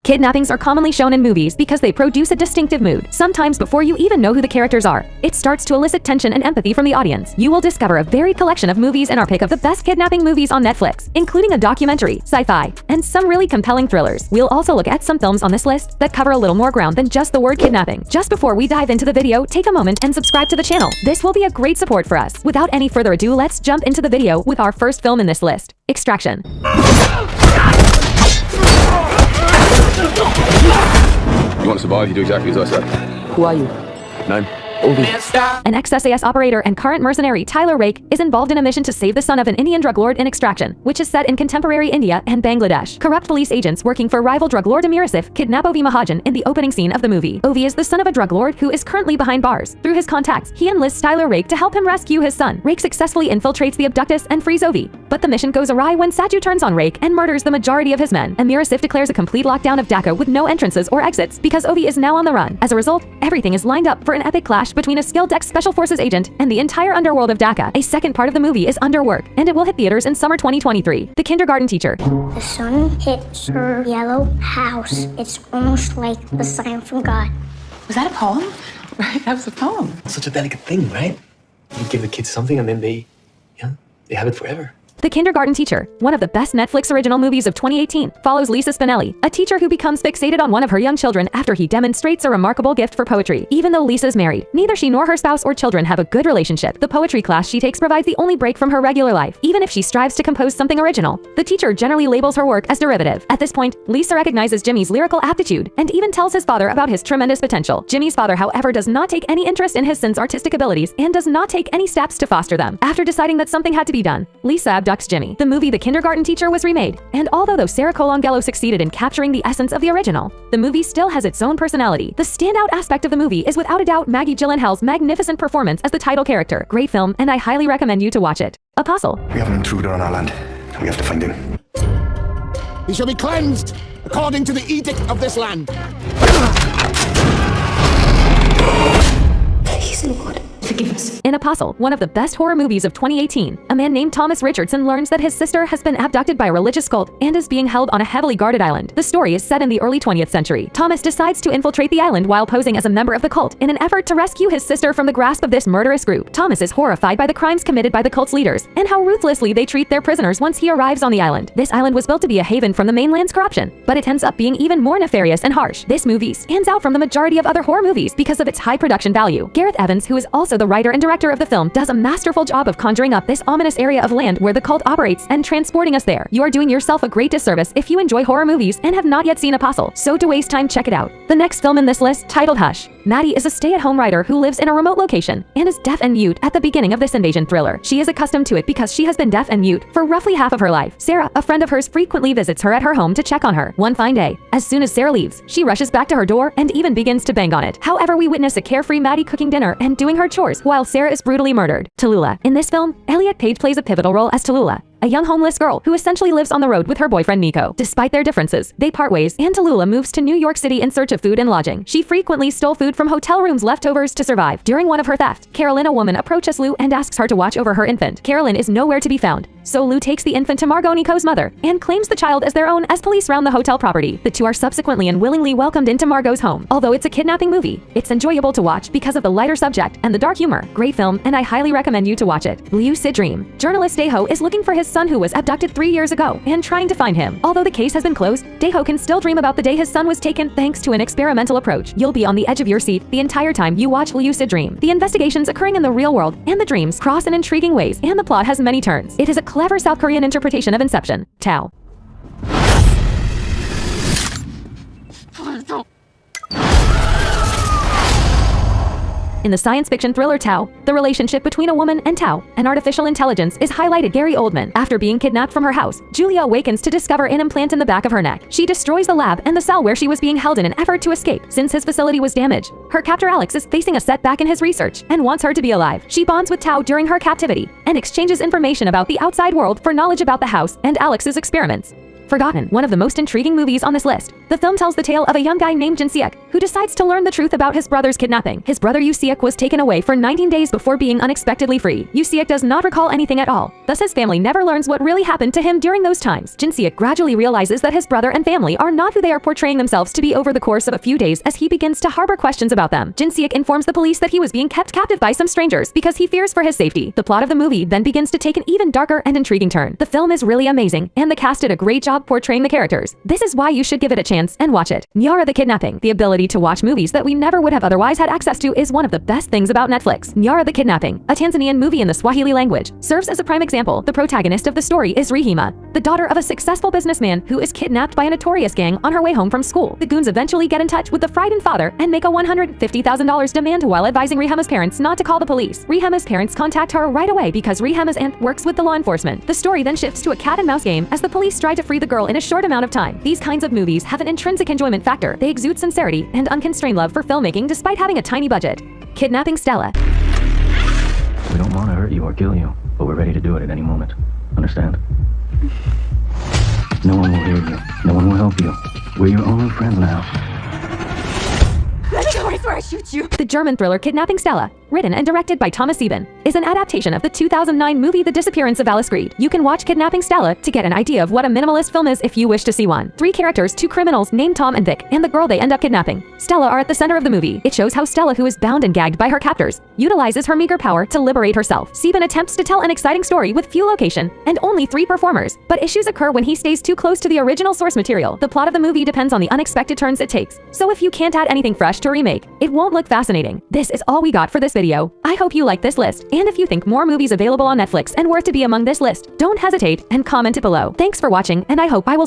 Kidnappings are commonly shown in movies because they produce a distinctive mood, sometimes before you even know who the characters are. It starts to elicit tension and empathy from the audience. You will discover a varied collection of movies in our pick of the best kidnapping movies on Netflix, including a documentary, sci-fi, and some really compelling thrillers. We'll also look at some films on this list that cover a little more ground than just the word kidnapping. Just before we dive into the video, take a moment and subscribe to the channel. This will be a great support for us. Without any further ado, let's jump into the video with our first film in this list, Extraction. You want to survive, you do exactly as I said. Who are you? Name? An ex-SAS operator and current mercenary, Tallulah Rake, is involved in a mission to save the son of an Indian drug lord in Extraction, which is set in contemporary India and Bangladesh. Corrupt police agents working for rival drug lord Amir Asif kidnap Ovi Mahajan in the opening scene of the movie. Ovi is the son of a drug lord who is currently behind bars. Through his contacts, he enlists Tallulah Rake to help him rescue his son. Rake successfully infiltrates the abductors and frees Ovi, but the mission goes awry when Saju turns on Rake and murders the majority of his men. Amir Asif declares a complete lockdown of Dhaka with no entrances or exits because Ovi is now on the run. As a result, everything is lined up for an epic clash between a skilled Special Forces agent and the entire underworld of Dhaka. A second part of the movie is under work, and it will hit theaters in summer 2023. The Kindergarten Teacher. The sun hits her yellow house. It's almost like a sign from God. Was that a poem? Right, that was a poem. Such a delicate thing, right? You give the kids something and then they have it forever. The Kindergarten Teacher, one of the best Netflix original movies of 2018, follows Lisa Spinelli, a teacher who becomes fixated on one of her young children after he demonstrates a remarkable gift for poetry. Even though Lisa's married, neither she nor her spouse or children have a good relationship. The poetry class she takes provides the only break from her regular life, even if she strives to compose something original. The teacher generally labels her work as derivative. At this point, Lisa recognizes Jimmy's lyrical aptitude and even tells his father about his tremendous potential. Jimmy's father, however, does not take any interest in his son's artistic abilities and does not take any steps to foster them. After deciding that something had to be done, Lisa abducts Jimmy. The movie The Kindergarten Teacher was remade, and although Sarah Colongello succeeded in capturing the essence of the original, the movie still has its own personality. The standout aspect of the movie is without a doubt Maggie Gyllenhaal's magnificent performance as the title character. Great film, and I highly recommend you to watch it. Apostle. We have an intruder on our land, and we have to find him. He shall be cleansed according to the edict of this land. Please, Lord, forgive us. In Apostle, one of the best horror movies of 2018, a man named Thomas Richardson learns that his sister has been abducted by a religious cult and is being held on a heavily guarded island. The story is set in the early 20th century. Thomas decides to infiltrate the island while posing as a member of the cult in an effort to rescue his sister from the grasp of this murderous group. Thomas is horrified by the crimes committed by the cult's leaders and how ruthlessly they treat their prisoners once he arrives on the island. This island was built to be a haven from the mainland's corruption, but it ends up being even more nefarious and harsh. This movie stands out from the majority of other horror movies because of its high production value. Gareth Evans, who is also the writer and director of the film, does a masterful job of conjuring up this ominous area of land where the cult operates and transporting us there. You are doing yourself a great disservice if you enjoy horror movies and have not yet seen Apostle, so to waste time, check it out. The next film in this list, titled Hush. Maddie is a stay-at-home writer who lives in a remote location and is deaf and mute at the beginning of this invasion thriller. She is accustomed to it because she has been deaf and mute for roughly half of her life. Sarah, a friend of hers, frequently visits her at her home to check on her. One fine day, as soon as Sarah leaves, she rushes back to her door and even begins to bang on it. However, we witness a carefree Maddie cooking dinner and doing her chores while Sarah is brutally murdered. Tallulah. In this film, Elliot Page plays a pivotal role as Tallulah, a young homeless girl who essentially lives on the road with her boyfriend Nico. Despite their differences, they part ways and Tallulah moves to New York City in search of food and lodging. She frequently stole food from hotel rooms leftovers to survive. During one of her thefts, Carolyn, a woman, approaches Lou and asks her to watch over her infant. Carolyn is nowhere to be found, so Lou takes the infant to Margot, Nico's mother, and claims the child as their own as police round the hotel property. The two are subsequently and willingly welcomed into Margot's home. Although it's a kidnapping movie, it's enjoyable to watch because of the lighter subject and the dark humor. Great film, and I highly recommend you to watch it. Lucid Dream. Journalist Deho is looking for his son who was abducted 3 years ago and trying to find him. Although the case has been closed, Deho can still dream about the day his son was taken thanks to an experimental approach. You'll be on the edge of your seat the entire time you watch Lucid Dream. The investigations occurring in the real world and the dreams cross in intriguing ways, and the plot has many turns. It is a clever South Korean interpretation of Inception. Tao. In the science fiction thriller Tao, the relationship between a woman and Tao, an artificial intelligence, is highlighted. Gary Oldman. After being kidnapped from her house, Julia awakens to discover an implant in the back of her neck. She destroys the lab and the cell where she was being held in an effort to escape, since his facility was damaged. Her captor Alex is facing a setback in his research and wants her to be alive. She bonds with Tao during her captivity and exchanges information about the outside world for knowledge about the house and Alex's experiments. Forgotten, one of the most intriguing movies on this list. The film tells the tale of a young guy named Jin Seok, who decides to learn the truth about his brother's kidnapping. His brother Yusiak was taken away for 19 days before being unexpectedly free. Yusiak does not recall anything at all, thus his family never learns what really happened to him during those times. Jinsiak gradually realizes that his brother and family are not who they are portraying themselves to be over the course of a few days as he begins to harbor questions about them. Jinsiak informs the police that he was being kept captive by some strangers because he fears for his safety. The plot of the movie then begins to take an even darker and intriguing turn. The film is really amazing, and the cast did a great job portraying the characters. This is why you should give it a chance and watch it. Nyara The Kidnapping. The ability to watch movies that we never would have otherwise had access to is one of the best things about Netflix. Nyara The Kidnapping, a Tanzanian movie in the Swahili language, serves as a prime example. The protagonist of the story is Rehema, the daughter of a successful businessman who is kidnapped by a notorious gang on her way home from school. The goons eventually get in touch with the frightened father and make a $150,000 demand while advising Rehema's parents not to call the police. Rehema's parents contact her right away because Rehema's aunt works with the law enforcement. The story then shifts to a cat and mouse game as the police try to free the girl in a short amount of time. These kinds of movies have an intrinsic enjoyment factor. They exude sincerity and unconstrained love for filmmaking despite having a tiny budget. Kidnapping Stella. We don't want to hurt you or kill you, but we're ready to do it at any moment. Understand? No one will hear you. No one will help you. We're your only friends now. Let me go, I swear I shoot you. The German thriller Kidnapping Stella, written and directed by Thomas Sieben, is an adaptation of the 2009 movie The Disappearance of Alice Creed. You can watch Kidnapping Stella to get an idea of what a minimalist film is if you wish to see one. 3 characters, 2 criminals named Tom and Vic, and the girl they end up kidnapping, Stella, are at the center of the movie. It shows how Stella, who is bound and gagged by her captors, utilizes her meager power to liberate herself. Sieben attempts to tell an exciting story with few location and only 3 performers, but issues occur when he stays too close to the original source material. The plot of the movie depends on the unexpected turns it takes, so if you can't add anything fresh to remake, it won't look fascinating. This is all we got for this video. I hope you like this list, and if you think more movies available on Netflix and worth to be among this list, don't hesitate and comment it below. Thanks for watching, and I hope I will